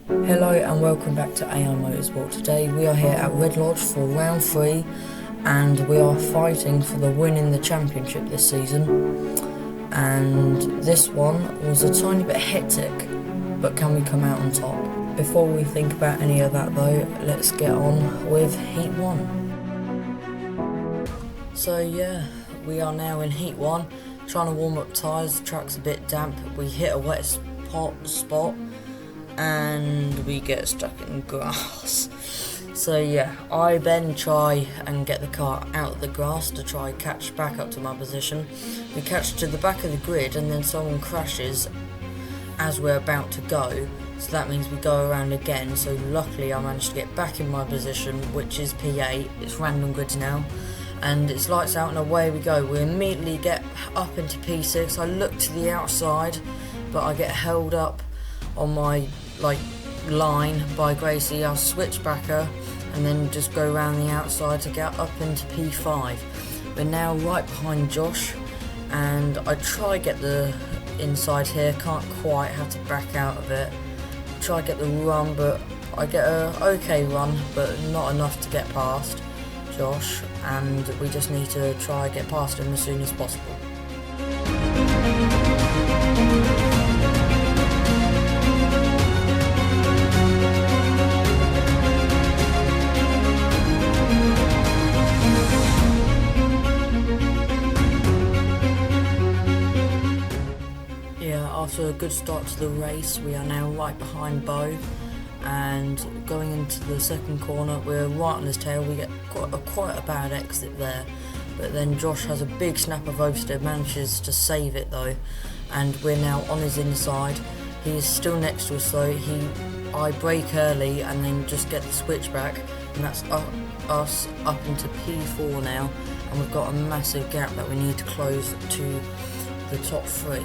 Hello and welcome back to AI Motorsport. Today we are here at Red Lodge for round 3 and we are fighting for the win in the championship this season. And this one was a tiny bit hectic, but can we come out on top? Before we think about any of that though, let's get on with Heat 1. So yeah, we are now in Heat 1, trying to warm up tyres. The track's a bit damp, we hit a wet spot and we get stuck in grass. So yeah, I then try and get the car out of the grass to try catch back up to my position. We catch to the back of the grid and then someone crashes as we're about to go, so that means we go around again. So luckily I managed to get back in my position, which is P8. It's random grids now and it's lights out and away we go. We immediately get up into P6. I look to the outside but I get held up on my line by Gracie. I'll switch back her and then just go around the outside to get up into P5. We're now right behind Josh and I try get the inside here, can't quite, have to back out of it. Try get the run, but I get a okay run but not enough to get past Josh, and we just need to try get past him as soon as possible. After a good start to the race, we are now right behind Bo, and going into the second corner, we're right on his tail. We get quite a bad exit there, but then Josh has a big snap of oversteer, manages to save it though, and we're now on his inside. He is still next to us though. I brake early and then just get the switch back, and that's us up into P4 now, and we've got a massive gap that we need to close to the top 3.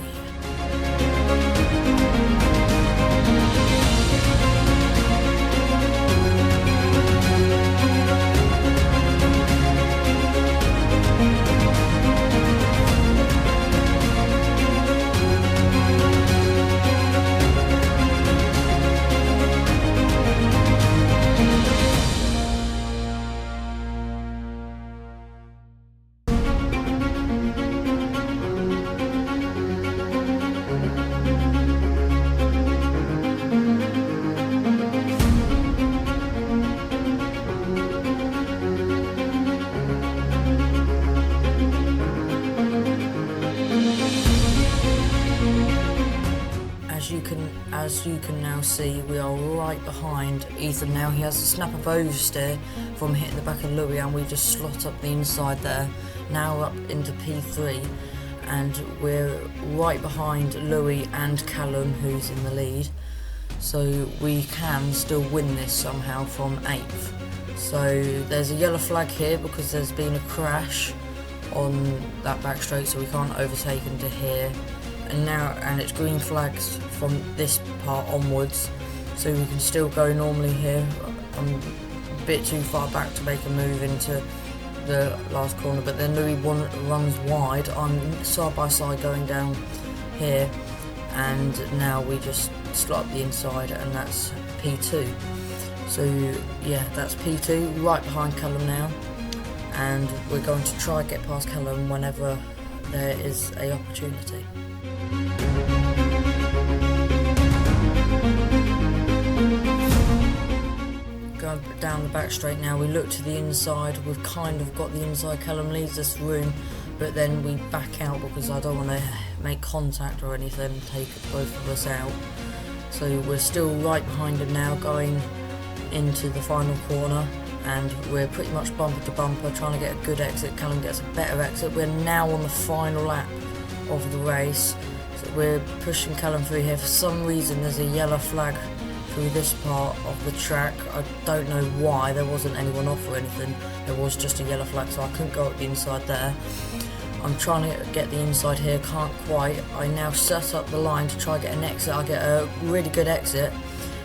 As you can now see, we are right behind Ethan now. He has a snap of oversteer from hitting the back of Louis, and we just slot up the inside there. Now up into P3 and we're right behind Louis and Callum, who's in the lead. So we can still win this somehow from 8th. So there's a yellow flag here because there's been a crash on that back straight, so we can't overtake into here. And it's green flags from this part onwards, so we can still go normally here. I'm a bit too far back to make a move into the last corner, but then Louis runs wide. I'm side by side going down here, and now we just slot up the inside, and that's P2. So yeah, that's P2, right behind Callum now, and we're going to try get past Callum whenever there is an opportunity. Going down the back straight now, we look to the inside. We've kind of got the inside. Callum leaves us room, but then we back out because I don't want to make contact or anything, take both of us out. So we're still right behind him now, going into the final corner, and we're pretty much bumper to bumper, trying to get a good exit. Callum gets a better exit. We're now on the final lap of the race. We're pushing Callum through here. For some reason there's a yellow flag through this part of the track. I don't know why. There wasn't anyone off or anything. There was just a yellow flag, so I couldn't go up the inside there. I'm trying to get the inside here, can't quite. I now set up the line to try get an exit. I get a really good exit.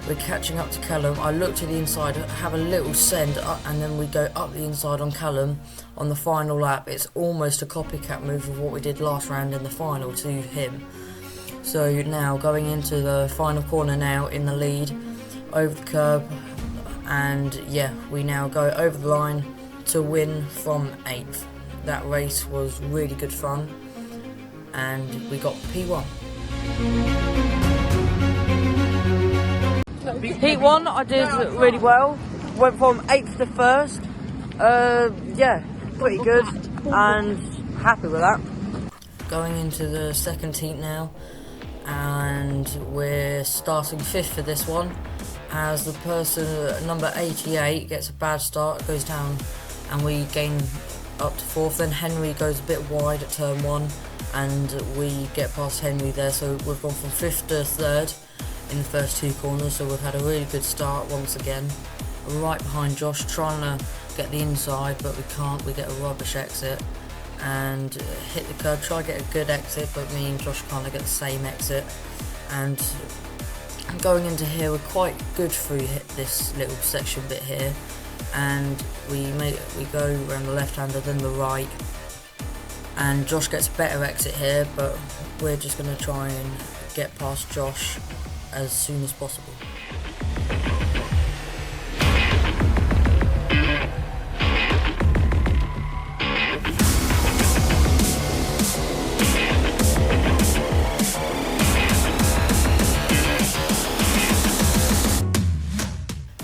We're catching up to Callum. I look to the inside, have a little send, and then we go up the inside on Callum on the final lap. It's almost a copycat move of what we did last round in the final to him. So now going into the final corner now in the lead, over the curb, and yeah, we now go over the line to win from 8th. That race was really good fun, and we got P1. Heat 1, I did really well. Went from 8th to 1st. Yeah, pretty good, and happy with that. Going into the second heat now, and we're starting 5th for this one, as the person number 88 gets a bad start, goes down, and we gain up to 4th. Then Henry goes a bit wide at turn 1, and we get past Henry there, so we've gone from 5th to 3rd in the first 2 corners, so we've had a really good start once again. Right behind Josh, trying to get the inside, but we can't. We get a rubbish exit and hit the curb, try to get a good exit, but me and Josh kind of get the same exit. And going into here, we're quite good through this little section bit here, and we go around the left-hander, then the right, and Josh gets a better exit here, but we're just going to try and get past Josh as soon as possible.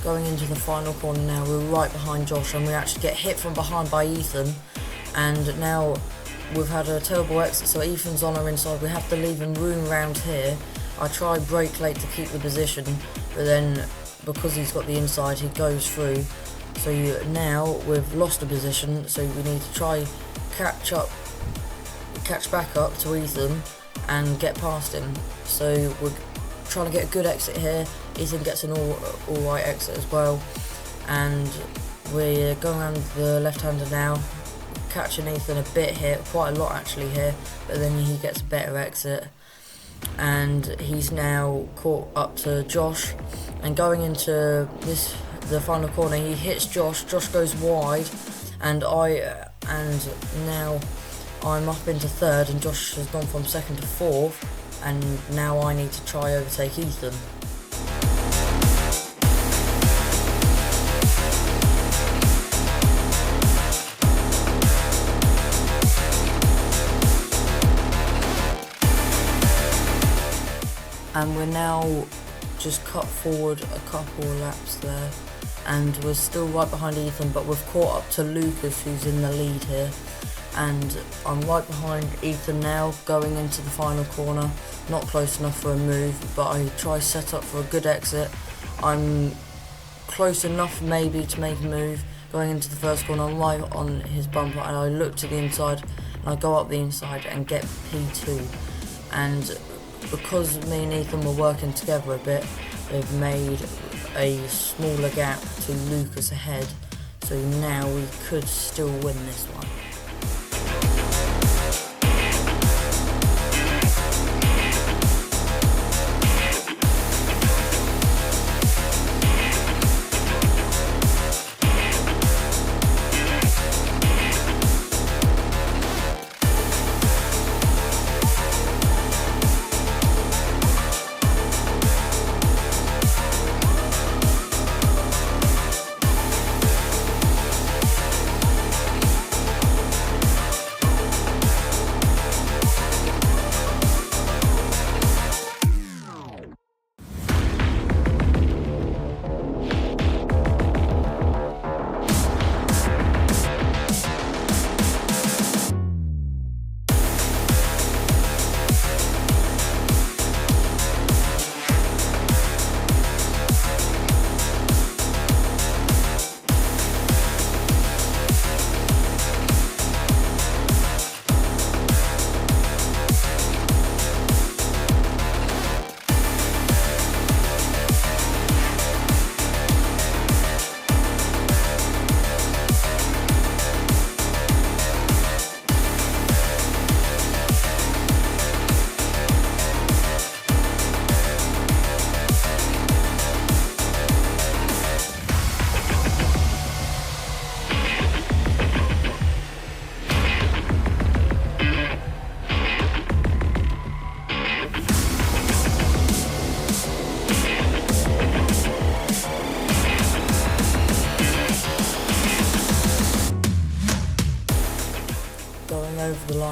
Going into the final corner now, we're right behind Josh, and we actually get hit from behind by Ethan, and now we've had a terrible exit, so Ethan's on our inside. We have to leave him room around here. I try brake late to keep the position, but then because he's got the inside, he goes through. So now we've lost the position, so we need to try catch back up to Ethan and get past him. So we're trying to get a good exit here. Ethan gets an all right exit as well, and we're going around the left-hander now, catching Ethan a bit here, quite a lot actually here, but then he gets a better exit, and he's now caught up to Josh. And going into the final corner, he hits Josh. Josh goes wide, and now I'm up into 3rd, and Josh has gone from 2nd to 4th, and now I need to try overtake Ethan. And we're now just cut forward a couple laps there, and we're still right behind Ethan, but we've caught up to Lucas, who's in the lead here, and I'm right behind Ethan now, going into the final corner. Not close enough for a move, but I try set up for a good exit. I'm close enough maybe to make a move. Going into the first corner, I'm right on his bumper, and I look to the inside, and I go up the inside and get P2. And because me and Ethan were working together a bit, we've made a smaller gap to Lucas ahead, so now we could still win this one.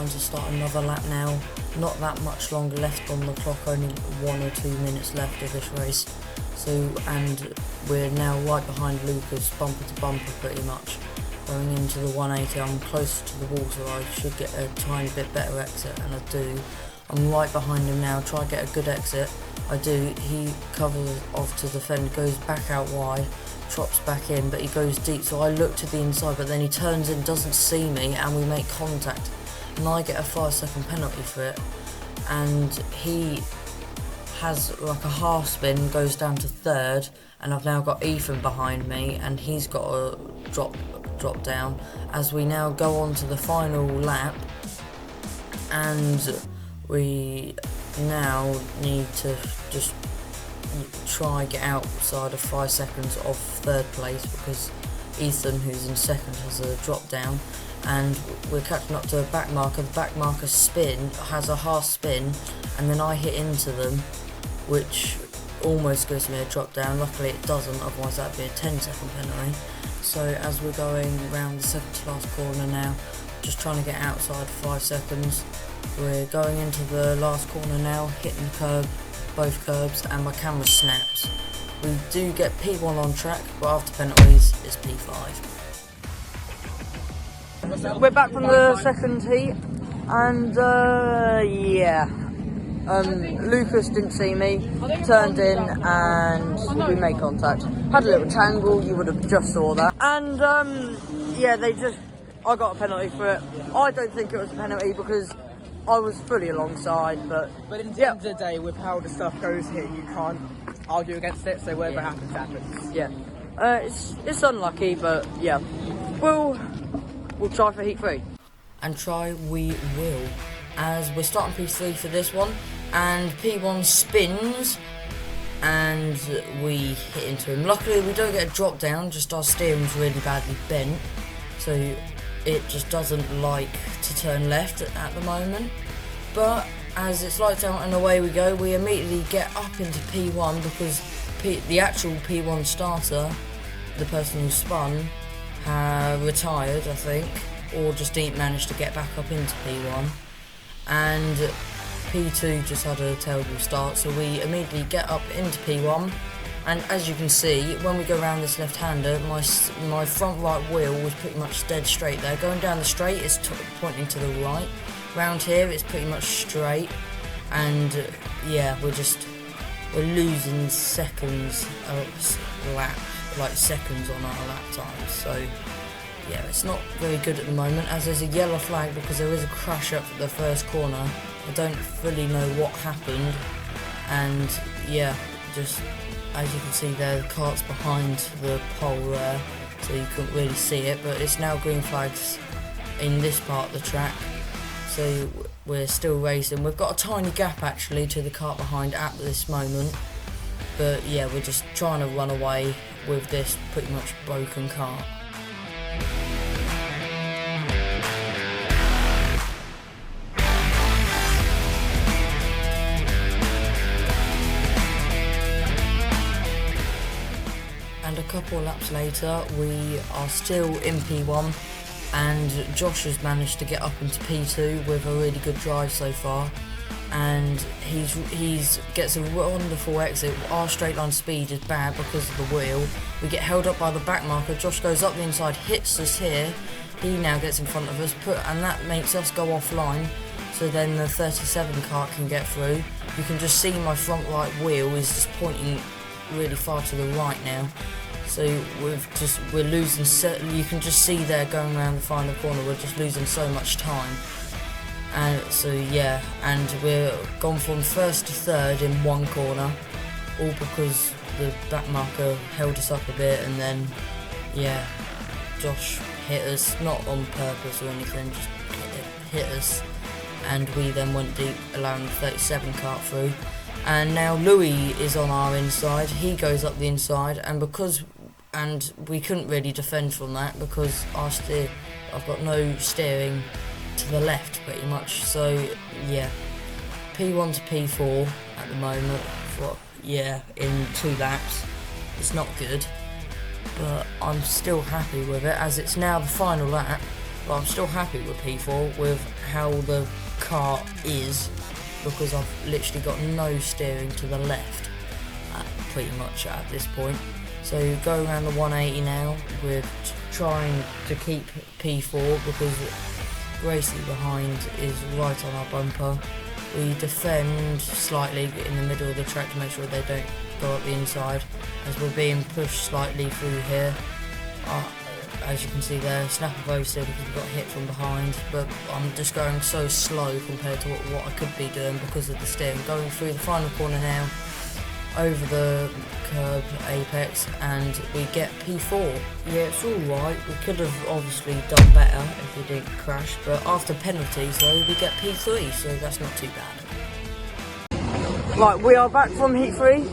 trying to start another lap now. Not that much longer left on the clock, only 1 or 2 minutes left of this race. So, and we're now right behind Lucas, bumper to bumper pretty much. Going into the 180, I'm closer to the wall, so I should get a tiny bit better exit, and I do. I'm right behind him now, try to get a good exit. I do. He covers off to defend, goes back out wide, trots back in, but he goes deep, so I look to the inside, but then he turns in, doesn't see me, and we make contact. And I get a 5-second penalty for it. And he has like a half spin, goes down to third, and I've now got Ethan behind me, and he's got a drop down. As we now go on to the final lap, and we now need to just try get outside of 5 seconds of third place, because Ethan, who's in second, has a drop down, and we're catching up to a back marker. The back marker has a half spin, and then I hit into them, which almost gives me a drop down. Luckily it doesn't, otherwise that'd be a 10-second penalty. So as we're going round the second to last corner now, just trying to get outside 5 seconds. We're going into the last corner now, hitting the curb, both curbs, and my camera snaps. We do get P1 on track, but after penalties it's P5. We're back from the second heat, and Lucas didn't see me, turned in, and we made contact. Had a little tangle, you would have just saw that. And I got a penalty for it. I don't think it was a penalty because I was fully alongside, but in the end of the day, with how the stuff goes here, you can't argue against it, so whatever happens, happens. Yeah. It's unlucky, but yeah. We'll try for heat 3. And try we will. As we're starting P3 for this one, and P1 spins, and we hit into him. Luckily we don't get a drop down, just our steering's really badly bent, so it just doesn't like to turn left at the moment. But as it's lights out and away we go, we immediately get up into P1 because the actual P1 starter, the person who spun, retired, I think, or just didn't manage to get back up into P1. And P2 just had a terrible start, so we immediately get up into P1, and as you can see, when we go around this left-hander, my front right wheel was pretty much dead straight there. Going down the straight, it's pointing to the right. Round here, it's pretty much straight, and yeah, we're losing seconds a lap, like seconds on our lap times, so yeah, it's not very good at the moment, as there's a yellow flag because there is a crash up at the first corner. I don't fully know what happened, and yeah, just as you can see there, the kart's behind the pole there, so you couldn't really see it, but it's now green flags in this part of the track, so we're still racing. We've got a tiny gap actually to the kart behind at this moment, but yeah, we're just trying to run away with this pretty much broken kart. And a couple of laps later, we are still in P1, and Josh has managed to get up into P2 with a really good drive so far, and he's gets a wonderful exit. Our straight line speed is bad because of the wheel. We get held up by the back marker. Josh goes up the inside, hits us here. He now gets in front of us, and that makes us go offline. So then the 37 kart can get through. You can just see my front right wheel is just pointing really far to the right now. So we're losing. You can just see there going around the final corner. We're just losing so much time. And so yeah, and we're gone from first to third in one corner, all because the back marker held us up a bit, and then yeah, Josh hit us, not on purpose or anything, just hit us, and we then went deep, allowing the 37 kart through. And now Louis is on our inside. He goes up the inside, and we couldn't really defend from that because I've got no steering to the left pretty much. So yeah, P1 to P4 at the moment. In 2 laps. It's not good, but I'm still happy with it as it's now the final lap. but I'm still happy with P4 with how the car is, because I've literally got no steering to the left pretty much at this point. So go around the 180 now, we're trying to keep P4 because Gracie behind is right on our bumper. We defend slightly in the middle of the track to make sure they don't go up the inside, as we're being pushed slightly through here. As you can see there, snap of oversteer because we got hit from behind, but I'm just going so slow compared to what I could be doing because of the steering. Going through the final corner now, over the curb apex, and we get P4. Yeah, it's alright, we could have obviously done better if we didn't crash, but after penalties though, we get P3, so that's not too bad. Right, we are back from heat 3,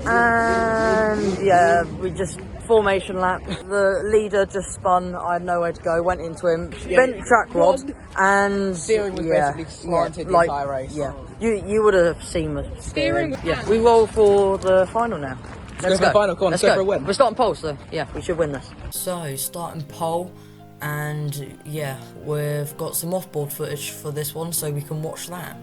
and yeah, we just formation lap. The leader just spun, I had nowhere to go, went into him, bent track rod, and steering was basically slanted the entire race. Yeah, you would have seen the steering. Yeah, we roll for the final now. Let's go. For the final corner. Let's go for a win. We're starting pole, so yeah, we should win this. So starting pole, and yeah, we've got some off-board footage for this one, so we can watch that.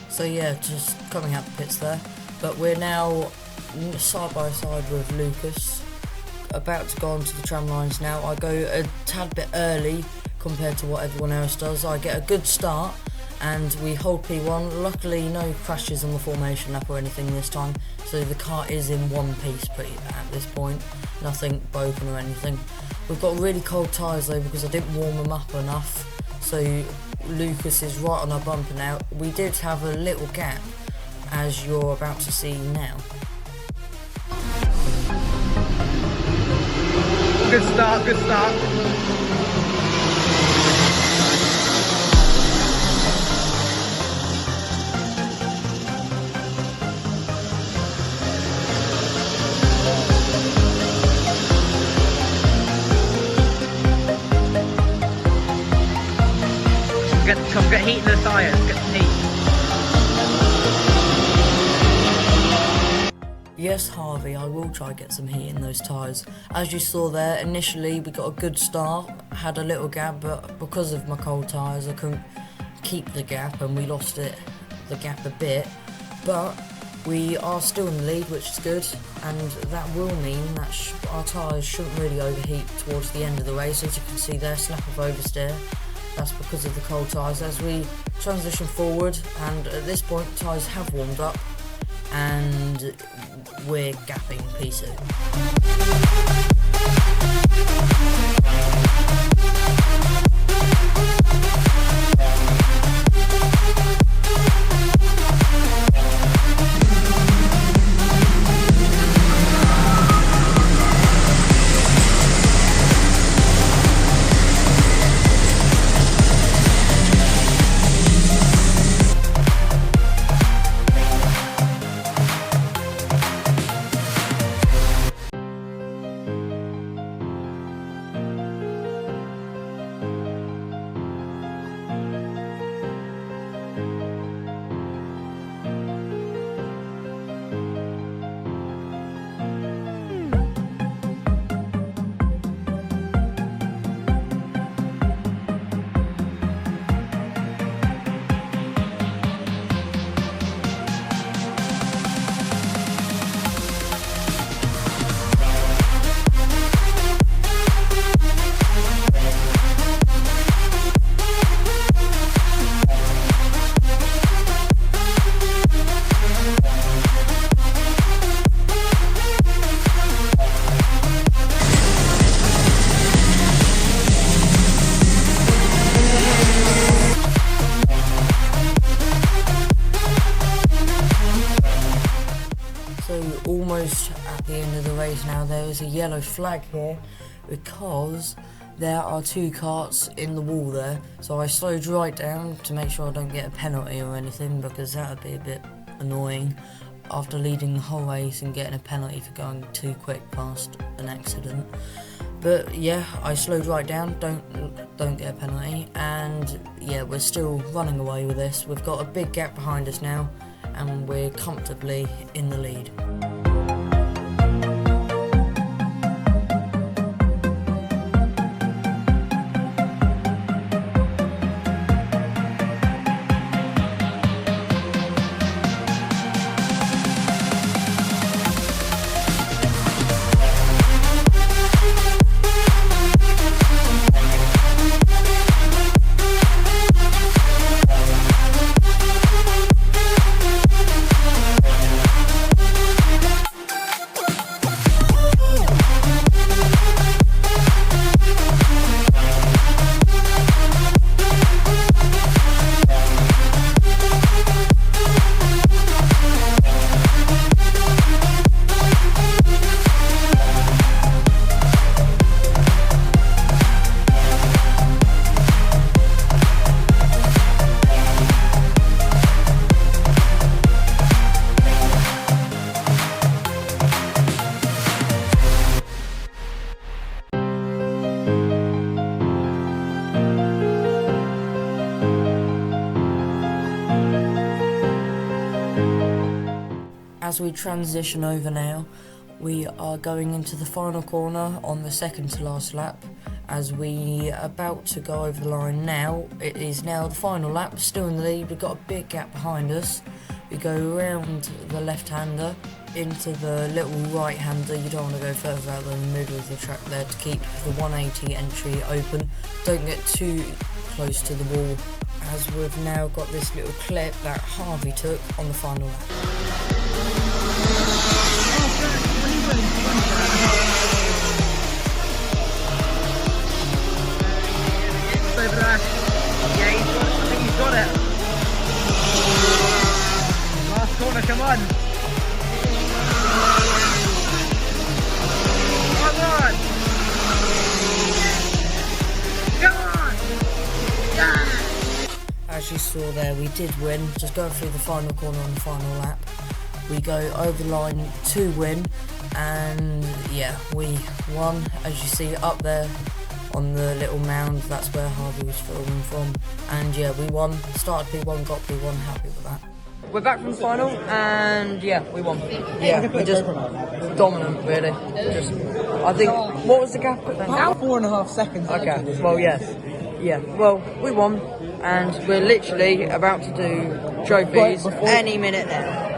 So yeah, just coming out the pits there, but we're now side by side with Lucas, about to go onto the tram lines now. I go a tad bit early compared to what everyone else does. I get a good start and we hold P1. Luckily no crashes on the formation lap or anything this time, so the car is in one piece at this point, nothing broken or anything. We've got really cold tyres though because I didn't warm them up enough, so Lucas is right on our bumper now. We did have a little gap, as you're about to see now. Good start, good start. Get heat in the tyres, get some heat. Yes, Harvey, I will try get some heat in those tyres. As you saw there, initially we got a good start, had a little gap, but because of my cold tyres I couldn't keep the gap and we lost the gap a bit. But we are still in the lead, which is good, and that will mean that our tyres shouldn't really overheat towards the end of the race. As you can see there, snap of oversteer. That's because of the cold tyres. As we transition forward, and at this point tyres have warmed up and we're gapping P2. Almost at the end of the race now, there is a yellow flag here because there are two karts in the wall there, so I slowed right down to make sure I don't get a penalty or anything, because that would be a bit annoying after leading the whole race and getting a penalty for going too quick past an accident. But yeah, I slowed right down, don't get a penalty, and yeah, we're still running away with this. We've got a big gap behind us now, and we're comfortably in the lead. As we transition over now, we are going into the final corner on the second to last lap. As we are about to go over the line now, it is now the final lap, still in the lead. We've got a big gap behind us. We go around the left-hander into the little right-hander. You don't want to go further out than the middle of the track there to keep the 180 entry open. Don't get too close to the wall, as we've now got this little clip that Harvey took on the final lap. Yeah, I think he's got it. Last corner, come on. Come on. Come on. Yeah. As you saw there, we did win, just going through the final corner on the final lap. We go over the line to win, and yeah, we won. As you see up there on the little mound, that's where Harvey was filming from. And yeah, we won, started P1, got P1, happy with that. We're back from the final, and yeah, we won. Yeah, we're just dominant, really. Just, I think, what was the gap at then? About 4.5 seconds. Okay, well, yes. Yeah, well, we won, and we're literally about to do trophies any minute now.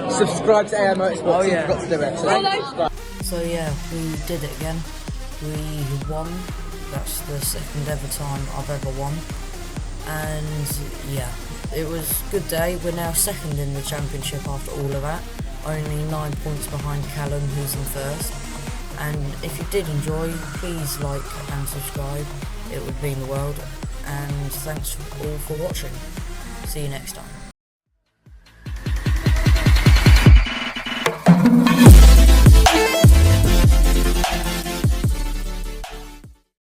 Subscribe to AI Motorsport. Oh, yeah. You've got to do it. So yeah, we did it again. We won. That's the second ever time I've ever won. And yeah, it was a good day. We're now second in the championship after all of that. Only 9 points behind Callum, who's in first. And if you did enjoy, please like and subscribe. It would mean the world. And thanks all for watching. See you next time.